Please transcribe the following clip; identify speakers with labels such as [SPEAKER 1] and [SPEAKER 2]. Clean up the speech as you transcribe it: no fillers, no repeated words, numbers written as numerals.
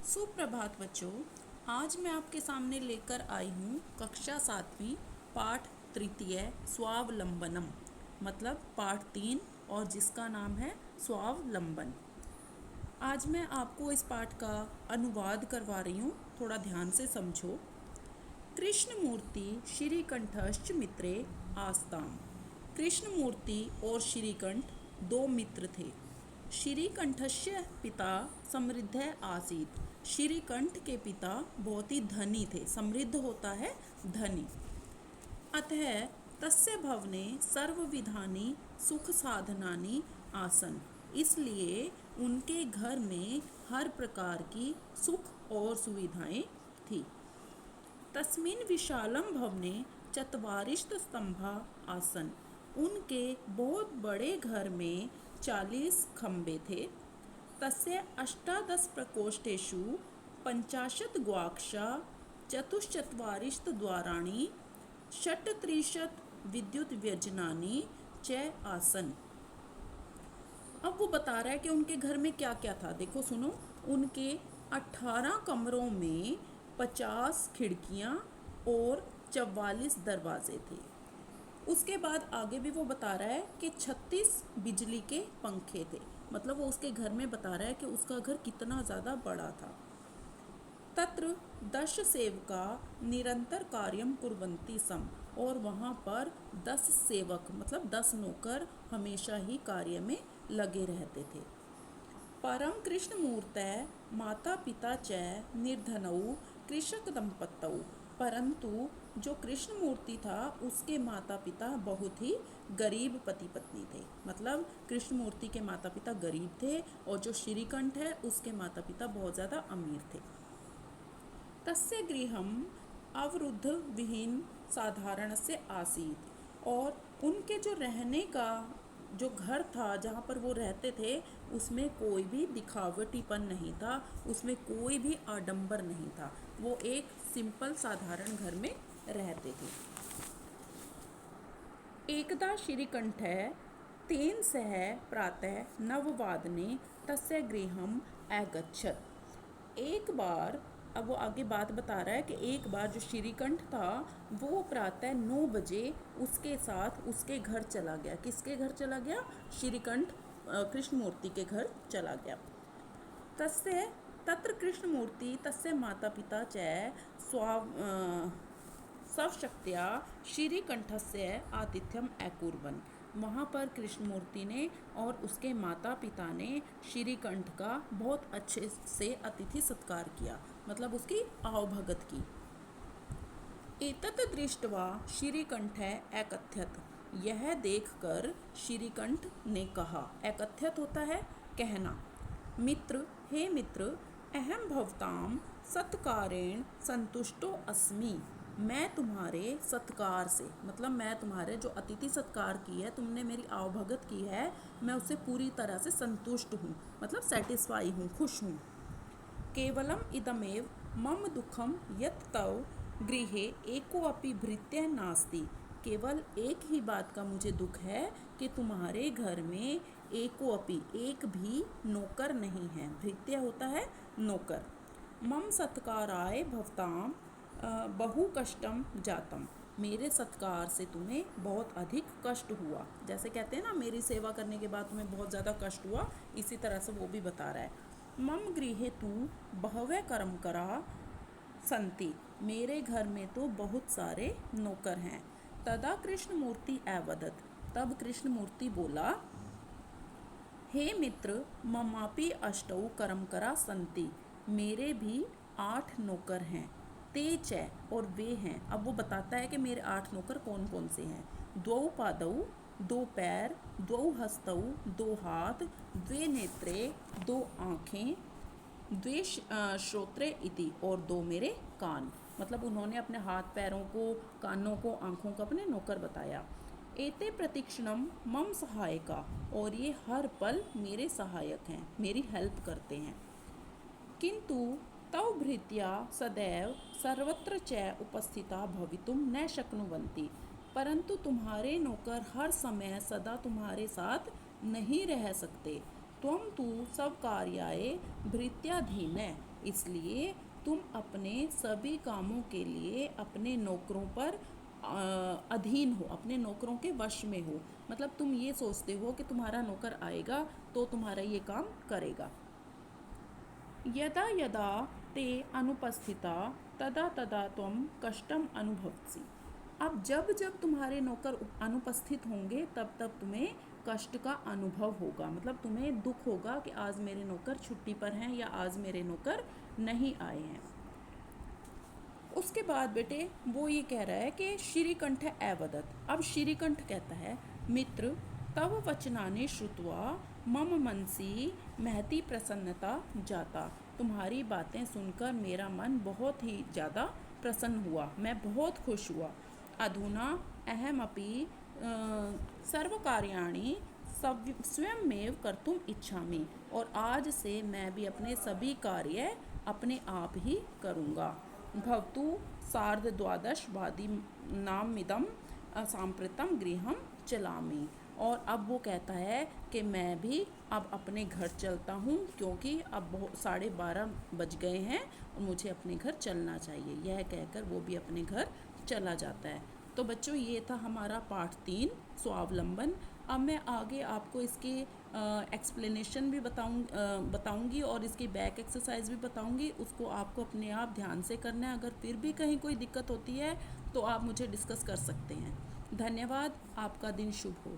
[SPEAKER 1] सुप्रभात बच्चों। आज मैं आपके सामने लेकर आई हूँ कक्षा 7वीं पाठ तृतीय स्वावलंबनम, मतलब पाठ 3, और जिसका नाम है स्वावलंबन। आज मैं आपको इस पाठ का अनुवाद करवा रही हूँ, थोड़ा ध्यान से समझो। कृष्णमूर्ति श्रीकंठश्च मित्रे आस्ताम। कृष्णमूर्ति और श्रीकंठ दो मित्र थे। श्रीकंठस्य पिता समृद्ध आसीत। श्रीकंठ के पिता बहुत ही धनी थे। समृद्ध होता है धनी। अतः तस्य भवने सर्वविधानि सुख साधनानि आसन। इसलिए उनके घर में हर प्रकार की सुख और सुविधाएं थी। तस्मिन् विशालं भवने चत्वारिंशत् स्तंभा आसन। उनके बहुत बड़े घर में 40 खंबे थे। तस्य अष्टादश प्रकोष्ठेषु 50 गवाक्षा, चतुश्चत्वारिंशत् द्वाराणि, षट्त्रिंशत् विद्युत व्यजनानि च आसन। अब वो बता रहा है कि उनके घर में क्या क्या था। देखो सुनो, उनके 18 कमरों में 50 खिड़कियां और 44 दरवाजे थे। उसके बाद आगे भी वो बता रहा है कि 36 बिजली के पंखे थे। मतलब वो उसके घर में बता रहा है कि उसका घर कितना ज़्यादा बड़ा था। तत्र 10 सेवका निरंतर कार्यम कुर्वन्ति सम। और वहाँ पर 10 सेवक मतलब 10 नौकर हमेशा ही कार्य में लगे रहते थे। परम कृष्णमूर्तय माता पिता च निर्धनौ कृषक दंपतौ। परंतु जो कृष्ण मूर्ति था उसके माता पिता बहुत ही गरीब पति पत्नी थे। मतलब कृष्ण मूर्ति के माता पिता गरीब थे और जो श्रीकंठ है उसके माता पिता बहुत ज़्यादा अमीर थे। तस्य गृहम अवरुद्ध विहीन साधारणस्य आसीत्। और उनके जो रहने का जो घर था जहाँ पर वो रहते थे उसमें कोई भी दिखावटीपन नहीं था, उसमें कोई भी आडंबर नहीं था। वो एक सिंपल साधारण घर में रहते थे। एकदा श्रीकंठः 3 सह प्रातः नववादने तस्य गृहम अगच्छत्। एक बार, अब वो आगे बात बता रहा है कि एक बार जो श्रीकंठ था वो प्रातः 9 बजे उसके साथ उसके घर चला गया। किसके घर चला गया? श्रीकंठ कृष्णमूर्ति के घर चला गया। तस्य तत्र कृष्णमूर्ति तस्य माता पिता च स्वशक्त्या श्रीकंठस्य आतिथ्यम अकुर्वन्। वहाँ पर कृष्णमूर्ति ने और उसके माता पिता ने श्रीकंठ का बहुत अच्छे से अतिथि सत्कार किया, मतलब उसकी आवभगत की। एतत् दृष्ट्वा श्रीकंठः अकथयत्। यह देखकर श्रीकंठ ने कहा। अकथयत् होता है कहना। मित्र, हे मित्र, अहम भवताम सत्कारेण संतुष्टो अस्मि। मैं तुम्हारे सत्कार से, मतलब मैं तुम्हारे जो अतिथि सत्कार की है, तुमने मेरी आवभगत की है, मैं उससे पूरी तरह से संतुष्ट हूँ, मतलब सेटिस्फाई हूँ, खुश हूँ। केवलम इदमेव मम दुखम यत् तव गृहे एकोऽपि भृत्यः नास्ति। केवल एक ही बात का मुझे दुख है कि तुम्हारे घर में एकोऽपि, एक भी नौकर नहीं है। भृत्य होता है नौकर। मम सत्काराय भवताम बहु कष्टम जातम। मेरे सत्कार से तुम्हें बहुत अधिक कष्ट हुआ। जैसे कहते हैं ना, मेरी सेवा करने के बाद तुम्हें बहुत ज़्यादा कष्ट हुआ, इसी तरह से वो भी बता रहा है। मम गृहे तु बहवः कर्मकरा संति। मेरे घर में तो बहुत सारे नौकर हैं। तदा कृष्णमूर्ति अवदत्। तब कृष्णमूर्ति बोला, हे मित्र, ममापि अष्टौ कर्मकरा संति। मेरे भी 8 नौकर हैं। ते च, और वे हैं। अब वो बताता है कि मेरे 8 नौकर कौन कौन से हैं। द्वौ पादौ, 2 पैर, 2 हस्तौ, 2 हाथ, 2 नेत्रे, 2 आँखें, 2 श्रोत्रे इति, और 2 मेरे कान। मतलब उन्होंने अपने हाथ पैरों को, कानों को, आँखों को अपने नौकर बताया। एते प्रतिक्षणम मम सहायका, और ये हर पल मेरे सहायक हैं, मेरी हेल्प करते हैं। किंतु तव भृत्या सदैव सर्वत्र च उपस्थिता भवितुम न शक्नुवन्ति। परंतु तुम्हारे नौकर हर समय सदा तुम्हारे साथ नहीं रह सकते। त्वं तु सब कार्याय भृत्याधीन है। इसलिए तुम अपने सभी कामों के लिए अपने नौकरों पर अधीन हो, अपने नौकरों के वश में हो। मतलब तुम ये सोचते हो कि तुम्हारा नौकर आएगा तो तुम्हारा ये काम करेगा। यदा यदा ते अनुपस्थिता तदा तदा त्वं कष्टम अनुभवसि। अब जब जब तुम्हारे नौकर अनुपस्थित होंगे तब तब तुम्हें कष्ट का अनुभव होगा। मतलब तुम्हें दुख होगा कि आज मेरे नौकर छुट्टी पर हैं या आज मेरे नौकर नहीं आए हैं। उसके बाद बेटे वो ये कह रहा है कि श्रीकंठ अवदत्। अब श्रीकंठ कहता है, मित्र तव वचनानि श्रुत्वा मम मनसि महती प्रसन्नता जाता। तुम्हारी बातें सुनकर मेरा मन बहुत ही ज़्यादा प्रसन्न हुआ, मैं बहुत खुश हुआ। अधुना अहमपि सर्वकार्याणि स्वयमेव कर्तुम इच्छामि। और आज से मैं भी अपने सभी कार्य अपने आप ही करूँगा। भवतु सार्धद्वादशवादी नामिदम सांप्रतम गृहम चलामि। और अब वो कहता है कि मैं भी अब अपने घर चलता हूँ, क्योंकि अब 12:30 बज गए हैं और मुझे अपने घर चलना चाहिए। यह कहकर वो भी अपने घर चला जाता है। तो बच्चों ये था हमारा पाठ 3 स्वावलंबन। अब मैं आगे आपको इसकी एक्सप्लेनेशन भी बताऊंगी और इसकी बैक एक्सरसाइज भी बताऊंगी। उसको आपको अपने आप ध्यान से करना है। अगर फिर भी कहीं कोई दिक्कत होती है तो आप मुझे डिस्कस कर सकते हैं। धन्यवाद। आपका दिन शुभ हो।